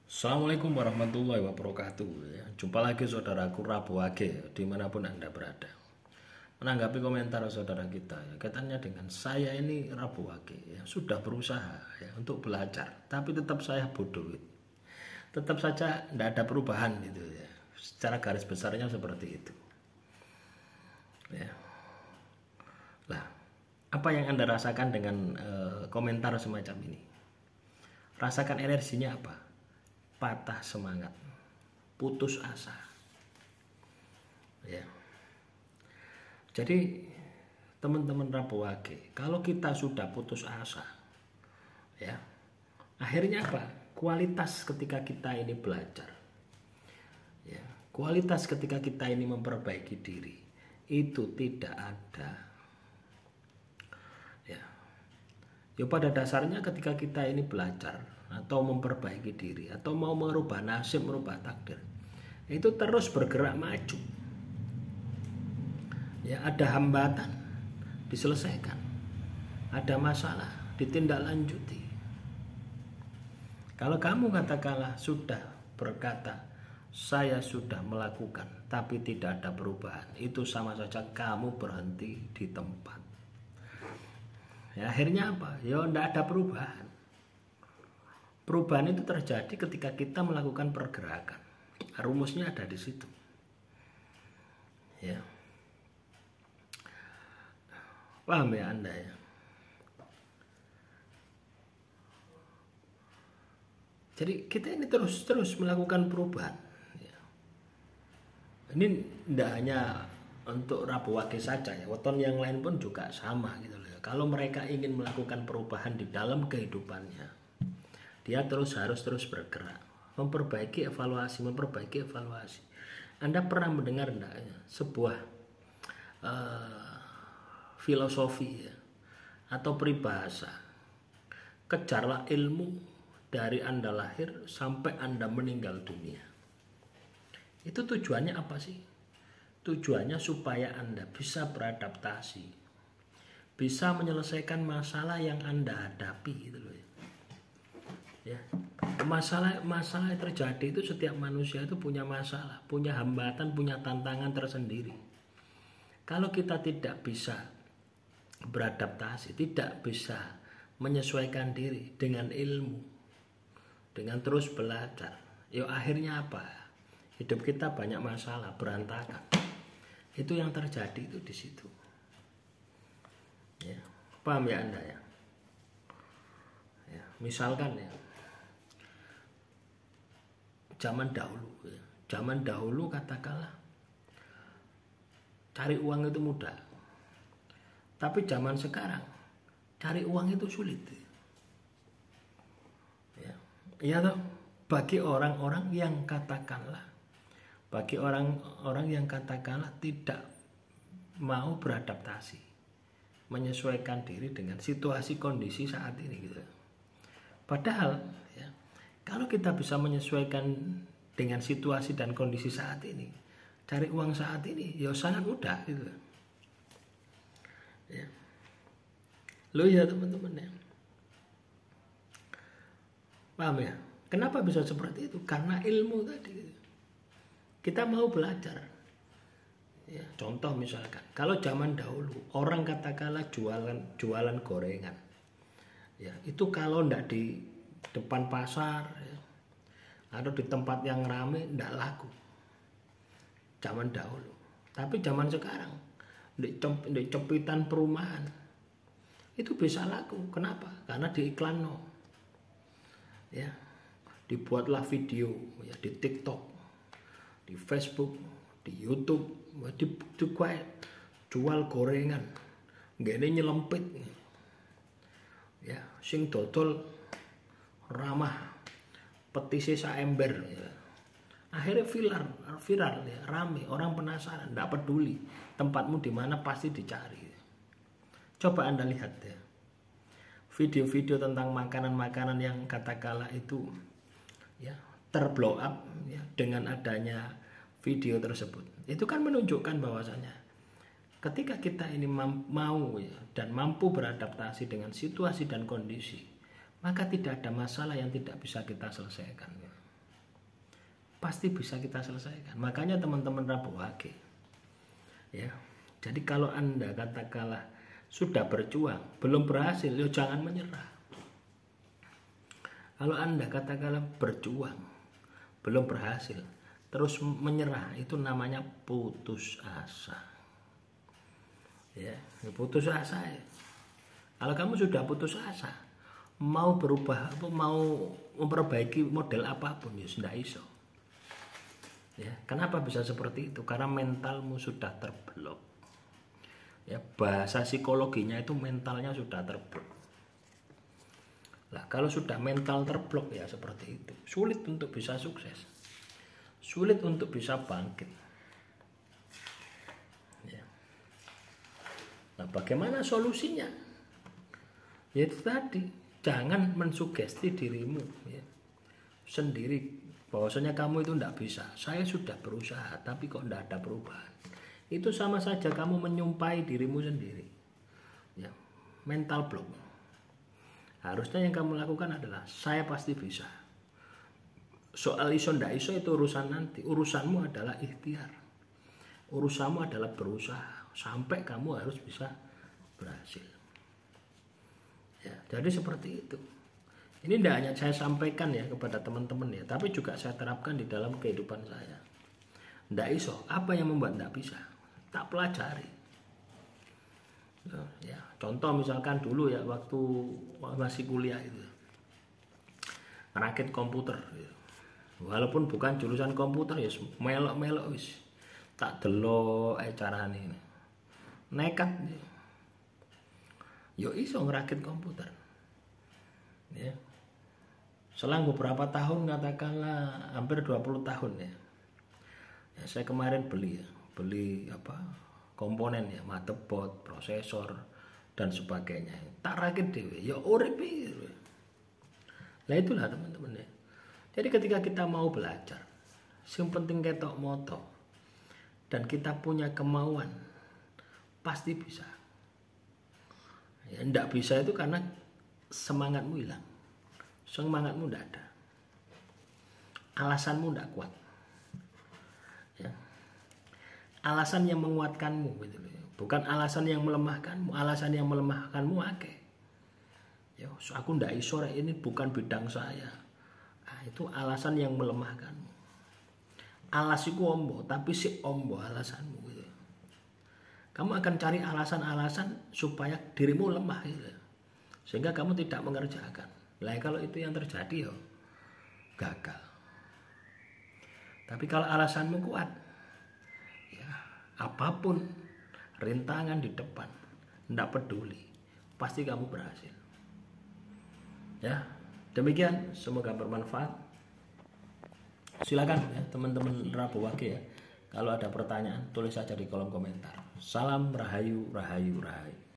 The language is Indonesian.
Assalamualaikum warahmatullahi wabarakatuh ya. Jumpa lagi saudaraku Rabu Wage dimanapun Anda berada. Menanggapi komentar saudara kita ya, katanya dengan saya ini Rabu Wage ya, sudah berusaha ya, untuk belajar, tapi tetap saya bodoh gitu. Tetap saja tidak ada perubahan gitu ya. Secara garis besarnya seperti itu ya. Lah, apa yang Anda rasakan dengan komentar semacam ini? Rasakan energinya apa? Patah semangat, putus asa ya. Jadi teman-teman Rabu Wage, kalau kita sudah putus asa ya, akhirnya apa? Kualitas ketika kita ini belajar ya, kualitas ketika kita ini memperbaiki diri itu tidak ada ya. Ya pada dasarnya ketika kita ini belajar atau memperbaiki diri atau mau merubah nasib, merubah takdir, itu terus bergerak maju ya. Ada hambatan diselesaikan, ada masalah ditindaklanjuti. Kalau kamu katakanlah sudah berkata saya sudah melakukan tapi tidak ada perubahan, itu sama saja kamu berhenti di tempat ya. Akhirnya apa? Ya tidak ada perubahan. Perubahan itu terjadi ketika kita melakukan pergerakan. Rumusnya ada di situ. Ya. Paham ya Anda ya? Jadi kita ini terus melakukan perubahan. Ya. Ini tidak hanya untuk Rabu Wage saja ya, weton yang lain pun juga sama gitu loh. Kalau mereka ingin melakukan perubahan di dalam kehidupannya, dia harus terus bergerak, memperbaiki evaluasi. Anda pernah mendengar enggak ya, sebuah filosofi ya, atau peribahasa, kejarlah ilmu dari Anda lahir sampai Anda meninggal dunia. Itu tujuannya apa sih? Tujuannya supaya Anda bisa beradaptasi, bisa menyelesaikan masalah yang Anda hadapi gitu loh ya. Masalah yang terjadi itu, setiap manusia itu punya masalah, punya hambatan, punya tantangan tersendiri. Kalau kita tidak bisa beradaptasi, tidak bisa menyesuaikan diri dengan ilmu, dengan terus belajar, ya akhirnya apa? Hidup kita banyak masalah, berantakan. Itu yang terjadi itu di situ. Ya, paham ya Anda ya? Ya, misalkan ya, zaman dahulu katakanlah cari uang itu mudah, tapi zaman sekarang cari uang itu sulit ya. Ya toh, bagi orang-orang yang katakanlah tidak mau beradaptasi, menyesuaikan diri dengan situasi kondisi saat ini gitu. Padahal ya, kalau kita bisa menyesuaikan dengan situasi dan kondisi saat ini, cari uang saat ini, ya sangat mudah gitu. Ya. Lo ya teman-teman ya. Paham ya? Kenapa bisa seperti itu? Karena ilmu tadi. Kita mau belajar. Ya, contoh misalkan, kalau zaman dahulu orang katakanlah jualan gorengan. Ya, itu kalau ndak di depan pasar ya, atau di tempat yang ramai, ndak laku zaman dahulu. Tapi zaman sekarang di cepitan perumahan itu bisa laku. Kenapa? Karena di iklan ya, dibuatlah video ya, di TikTok, di Facebook, di YouTube, jual gorengan, gini nyelempit ya, sing dodol ramah petisi saember ya. Akhirnya viral ya, rame, orang penasaran, tidak peduli tempatmu di mana pasti dicari. Coba Anda lihat ya, video-video tentang makanan-makanan yang katakanlah itu ya terblow up ya, dengan adanya video tersebut. Itu kan menunjukkan bahwasanya ketika kita ini mau ya, dan mampu beradaptasi dengan situasi dan kondisi, maka tidak ada masalah yang tidak bisa kita selesaikan ya. pasti bisa kita selesaikan. Makanya teman-teman Rabu Wage, ya. Jadi kalau Anda katakanlah sudah berjuang, belum berhasil, ya jangan menyerah. Kalau Anda katakanlah berjuang, belum berhasil, terus menyerah, itu namanya putus asa. Ya, putus asa ya. Kalau kamu sudah putus asa, mau berubah, mau memperbaiki model apapun, ya sudah iso. Ya, kenapa bisa seperti itu? Karena mentalmu sudah terblok. Ya, bahasa psikologinya itu mentalnya sudah terblok. Nah, kalau sudah mental terblok ya seperti itu, sulit untuk bisa sukses, sulit untuk bisa bangkit. Ya. Nah, bagaimana solusinya? Yaitu tadi, jangan mensugesti dirimu ya, sendiri bahwasanya kamu itu tidak bisa. Saya sudah berusaha tapi kok tidak ada perubahan. Itu sama saja kamu menyumpahi dirimu sendiri ya, mental block. Harusnya yang kamu lakukan adalah saya pasti bisa. Soal iso ndak iso itu urusan nanti. Urusanmu adalah ikhtiar, urusanmu adalah berusaha sampai kamu harus bisa berhasil ya. Jadi seperti itu. Ini tidak hanya saya sampaikan ya kepada teman-teman ya, tapi juga saya terapkan di dalam kehidupan saya. Ndak iso, apa yang membuat ndak bisa? Tak pelajari. Ya, contoh misalkan dulu ya waktu masih kuliah itu, ngerakit komputer. Ya. Walaupun bukan jurusan komputer ya, melok-melok wis. Tak delok carane. Nekat. Ya. Yo iso ngerakit komputer. Ya. Selang beberapa tahun, katakanlah hampir 20 tahun ya. Ya saya kemarin beli komponen ya, motherboard, prosesor dan sebagainya. Tak rakit dhewe ya urip iki. Nah itulah teman-teman ya. Jadi ketika kita mau belajar, yang penting ketok moto dan kita punya kemauan, pasti bisa. Ya ndak bisa itu karena semangatmu hilang. Semangatmu tidak ada, alasanmu tidak kuat ya. Alasan yang menguatkanmu gitu, bukan alasan yang melemahkanmu. Alasan yang melemahkanmu akeh ya, aku tidak iso ini bukan bidang saya. Nah, itu alasan yang melemahkanmu. Alasiku ombo tapi si ombo alasanmu gitu. Kamu akan cari alasan-alasan supaya dirimu lemah gitu, sehingga kamu tidak mengerjakan. Lah kalau itu yang terjadi ya gagal. Tapi kalau alasanmu kuat, ya apapun rintangan di depan, tidak peduli, pasti kamu berhasil. Ya, demikian, semoga bermanfaat. Silakan ya teman-teman Rabu Wage ya. Kalau ada pertanyaan tulis saja di kolom komentar. Salam rahayu, rahayu, rahayu.